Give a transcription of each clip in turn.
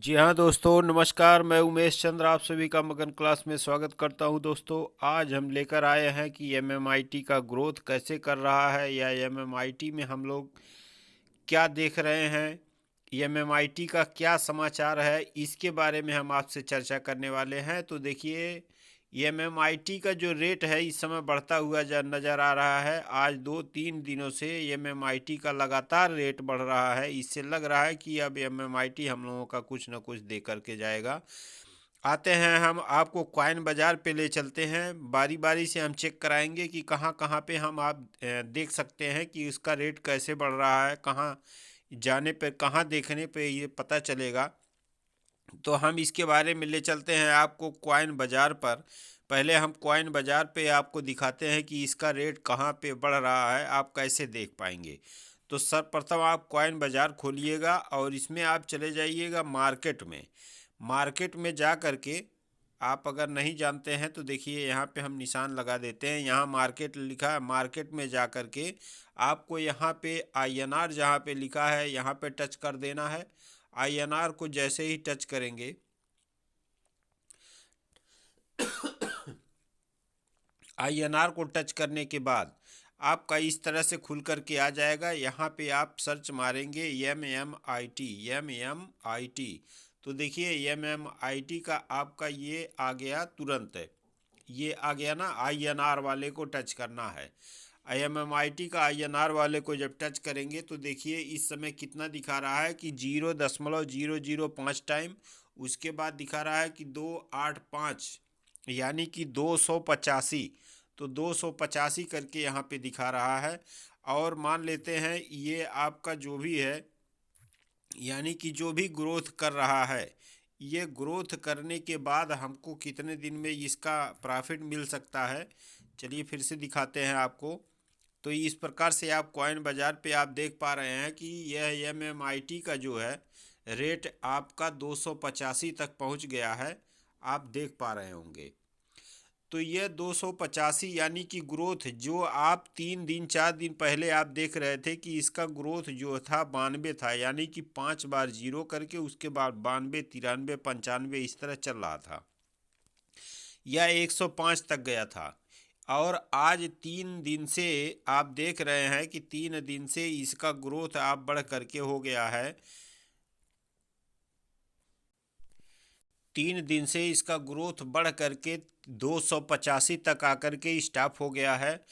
जी हाँ दोस्तों, नमस्कार। मैं उमेश चंद्र आप सभी का मगन क्लास में स्वागत करता हूँ। दोस्तों, आज हम लेकर आए हैं कि एमएमआईटी का ग्रोथ कैसे कर रहा है या एमएमआईटी में हम लोग क्या देख रहे हैं, एमएमआईटी का क्या समाचार है, इसके बारे में हम आपसे चर्चा करने वाले हैं। तो देखिए, एमएमआईटी का जो रेट है इस समय बढ़ता हुआ नज़र आ रहा है। आज 2-3 दिनों से एमएमआईटी का लगातार रेट बढ़ रहा है। इससे लग रहा है कि अब एमएमआईटी हम लोगों का कुछ न कुछ दे करके जाएगा। आते हैं, हम आपको कॉइन बाज़ार पे ले चलते हैं। बारी बारी से हम चेक कराएंगे कि कहाँ कहाँ पे हम आप देख सकते हैं कि उसका रेट कैसे बढ़ रहा है, कहाँ जाने पे, कहाँ देखने पे ये पता चलेगा। तो हम इसके बारे में ले चलते हैं आपको कॉइन बाज़ार पर। पहले हम कॉइन बाज़ार पे आपको दिखाते हैं कि इसका रेट कहाँ पे बढ़ रहा है, आप कैसे देख पाएंगे। तो सर्वप्रथम आप कॉइन बाज़ार खोलिएगा और इसमें आप चले जाइएगा मार्केट में। मार्केट में जा कर के आप अगर नहीं जानते हैं तो देखिए, यहाँ पे हम निशान लगा देते हैं। यहाँ मार्केट लिखा है, मार्केट में जा कर के आपको यहाँ पे आईएनआर जहाँ पे लिखा है यहाँ पे टच कर देना है। आईएनआर को जैसे ही टच करेंगे, आईएनआर को टच करने के बाद आपका इस तरह से खुल कर के आ जाएगा। यहाँ पे आप सर्च मारेंगे एम एम आई टी। तो देखिए, एमएमआईटी का आपका ये आ गया तुरंत है। ये आ गया ना, आईएनआर वाले को टच करना है। एमएमआईटी का आईएनआर वाले को जब टच करेंगे तो देखिए इस समय कितना दिखा रहा है कि 0.005 टाइम। उसके बाद दिखा रहा है कि 285, यानी कि 285। तो 285 करके यहाँ पे दिखा रहा है। और मान लेते हैं ये आपका जो भी है, यानी कि जो भी ग्रोथ कर रहा है, ये ग्रोथ करने के बाद हमको कितने दिन में इसका प्रॉफिट मिल सकता है, चलिए फिर से दिखाते हैं आपको। तो इस प्रकार से आप कॉइन बाज़ार पे आप देख पा रहे हैं कि यह एमएमआईटी का जो है रेट आपका 285 तक पहुंच गया है। आप देख पा रहे होंगे। तो यह 285 यानी कि ग्रोथ जो आप 3 दिन 4 दिन पहले आप देख रहे थे कि इसका ग्रोथ जो था 92 था, यानी कि 5 बार जीरो करके उसके बाद 92 93 95 इस तरह चल रहा था। यह 105 तक गया था। और आज 3 दिन से आप देख रहे हैं कि 3 दिन से इसका ग्रोथ आप बढ़ करके हो गया है। 3 दिन से इसका ग्रोथ बढ़ करके 285 तक आकर के स्टॉप हो गया है।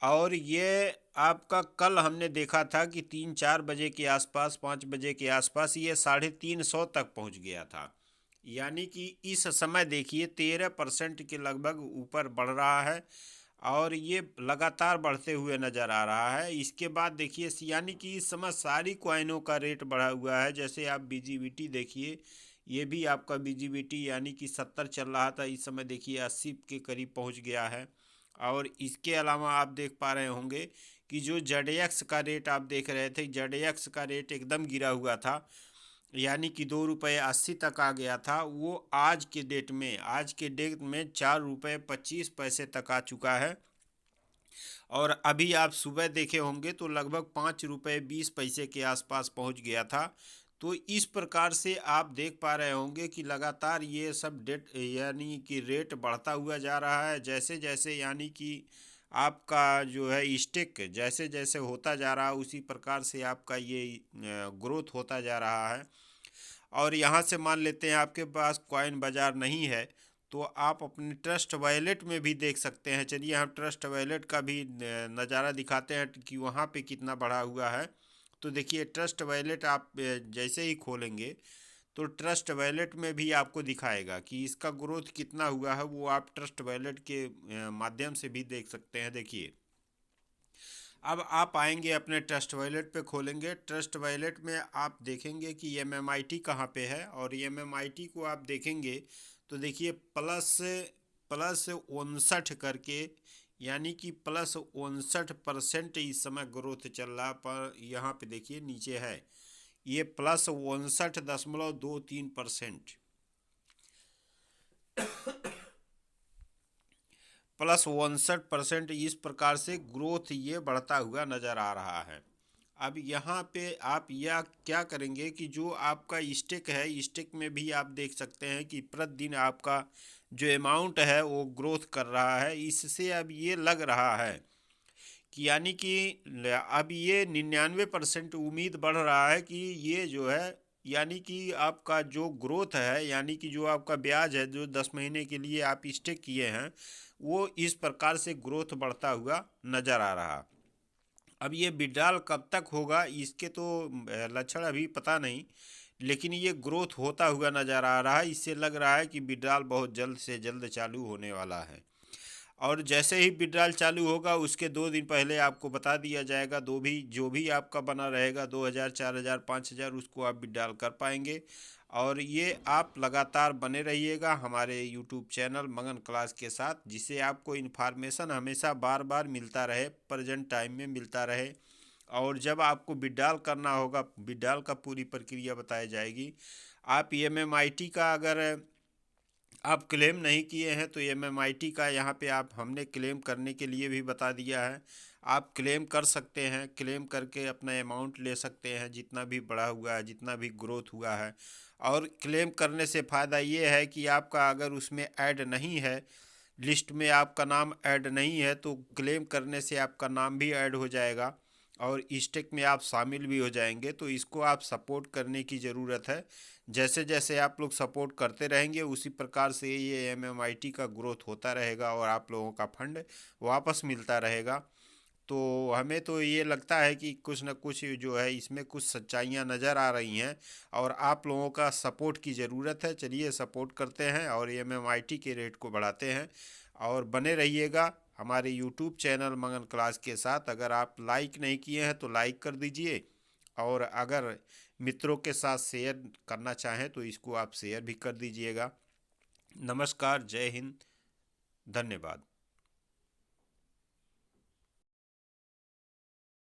और ये आपका कल हमने देखा था कि 3-4 बजे के आसपास, 5 बजे के आसपास ये 350 तक पहुंच गया था। यानी कि इस समय देखिए 13% के लगभग ऊपर बढ़ रहा है और ये लगातार बढ़ते हुए नज़र आ रहा है। इसके बाद देखिए, यानी कि इस समय सारी कॉइनों का रेट बढ़ा हुआ है। जैसे आप बीजीबीटी देखिए, ये भी आपका बीजीबीटी यानी कि 70 चल रहा था, इस समय देखिए 80 के करीब पहुंच गया है। और इसके अलावा आप देख पा रहे होंगे कि जो जेडएक्स का रेट आप देख रहे थे, जेडएक्स का रेट एकदम गिरा हुआ था, यानी कि 2 रुपये 80 तक आ गया था। वो आज के डेट में 4 रुपये 25 पैसे तक आ चुका है। और अभी आप सुबह देखे होंगे तो लगभग 5 रुपये 20 पैसे के आसपास पहुंच गया था। तो इस प्रकार से आप देख पा रहे होंगे कि लगातार ये सब डेट यानी कि रेट बढ़ता हुआ जा रहा है। जैसे जैसे यानी कि आपका जो है स्टेक जैसे जैसे होता जा रहा है, उसी प्रकार से आपका ये ग्रोथ होता जा रहा है। और यहाँ से मान लेते हैं आपके पास कॉइन बाज़ार नहीं है तो आप अपने ट्रस्ट वॉलेट में भी देख सकते हैं। चलिए हम ट्रस्ट वॉलेट का भी नज़ारा दिखाते हैं कि वहाँ पे कितना बढ़ा हुआ है। तो देखिए, ट्रस्ट वॉलेट आप जैसे ही खोलेंगे तो ट्रस्ट वॉलेट में भी आपको दिखाएगा कि इसका ग्रोथ कितना हुआ है। वो आप ट्रस्ट वॉलेट के माध्यम से भी देख सकते हैं। देखिए, अब आप आएंगे अपने ट्रस्ट वॉलेट पे, खोलेंगे ट्रस्ट वॉलेट में, आप देखेंगे कि एमएमआईटी कहाँ पे है। और एमएमआईटी को आप देखेंगे तो देखिए प्लस प्लस 59 करके, यानी कि +59% इस समय ग्रोथ चल रहा। पर यहाँ पे देखिए नीचे है ये +59.23%, +59% इस प्रकार से ग्रोथ ये बढ़ता हुआ नज़र आ रहा है। अब यहाँ पे आप यह क्या करेंगे कि जो आपका स्टेक है, स्टेक में भी आप देख सकते हैं कि प्रतिदिन आपका जो अमाउंट है वो ग्रोथ कर रहा है। इससे अब ये लग रहा है कि यानी कि अब ये 99% उम्मीद बढ़ रहा है कि ये जो है, यानी कि आपका जो ग्रोथ है, यानी कि जो आपका ब्याज है जो 10 महीने के लिए आप स्टेक किए हैं, वो इस प्रकार से ग्रोथ बढ़ता हुआ नज़र आ रहा। अब ये विड्रॉल कब तक होगा इसके तो लक्षण अभी पता नहीं, लेकिन ये ग्रोथ होता हुआ नज़र आ रहा है। इससे लग रहा है कि विड्रॉल बहुत जल्द से जल्द चालू होने वाला है। और जैसे ही विड्रॉल चालू होगा उसके 2 दिन पहले आपको बता दिया जाएगा, जो भी आपका बना रहेगा 2,000, 4,000, 5,000, उसको आप विड्रॉल कर पाएंगे। और ये आप लगातार बने रहिएगा हमारे यूट्यूब चैनल मगन क्लास के साथ, जिससे आपको इन्फॉर्मेशन हमेशा बार बार मिलता रहे, प्रेजेंट टाइम में मिलता रहे। और जब आपको विड्रॉल करना होगा, विड्रॉल का पूरी प्रक्रिया बताई जाएगी। आप MMIT का अगर आप क्लेम नहीं किए हैं तो MMIT का यहाँ पे आप हमने क्लेम करने के लिए भी बता दिया है। आप क्लेम कर सकते हैं, क्लेम करके अपना अमाउंट ले सकते हैं जितना भी बढ़ा हुआ है, जितना भी ग्रोथ हुआ है। और क्लेम करने से फ़ायदा ये है कि आपका अगर उसमें ऐड नहीं है, लिस्ट में आपका नाम ऐड नहीं है, तो क्लेम करने से आपका नाम भी ऐड हो जाएगा और स्टेक में आप शामिल भी हो जाएंगे। तो इसको आप सपोर्ट करने की ज़रूरत है। जैसे जैसे आप लोग सपोर्ट करते रहेंगे उसी प्रकार से ये MMIT का ग्रोथ होता रहेगा और आप लोगों का फंड वापस मिलता रहेगा। तो हमें तो ये लगता है कि कुछ न कुछ जो है इसमें कुछ सच्चाइयाँ नज़र आ रही हैं और आप लोगों का सपोर्ट की ज़रूरत है। चलिए सपोर्ट करते हैं और MMIT के रेट को बढ़ाते हैं। और बने रहिएगा हमारे यूट्यूब चैनल मगन क्लास के साथ। अगर आप लाइक नहीं किए हैं तो लाइक कर दीजिए, और अगर मित्रों के साथ शेयर करना चाहें तो इसको आप शेयर भी कर दीजिएगा। नमस्कार, जय हिंद, धन्यवाद।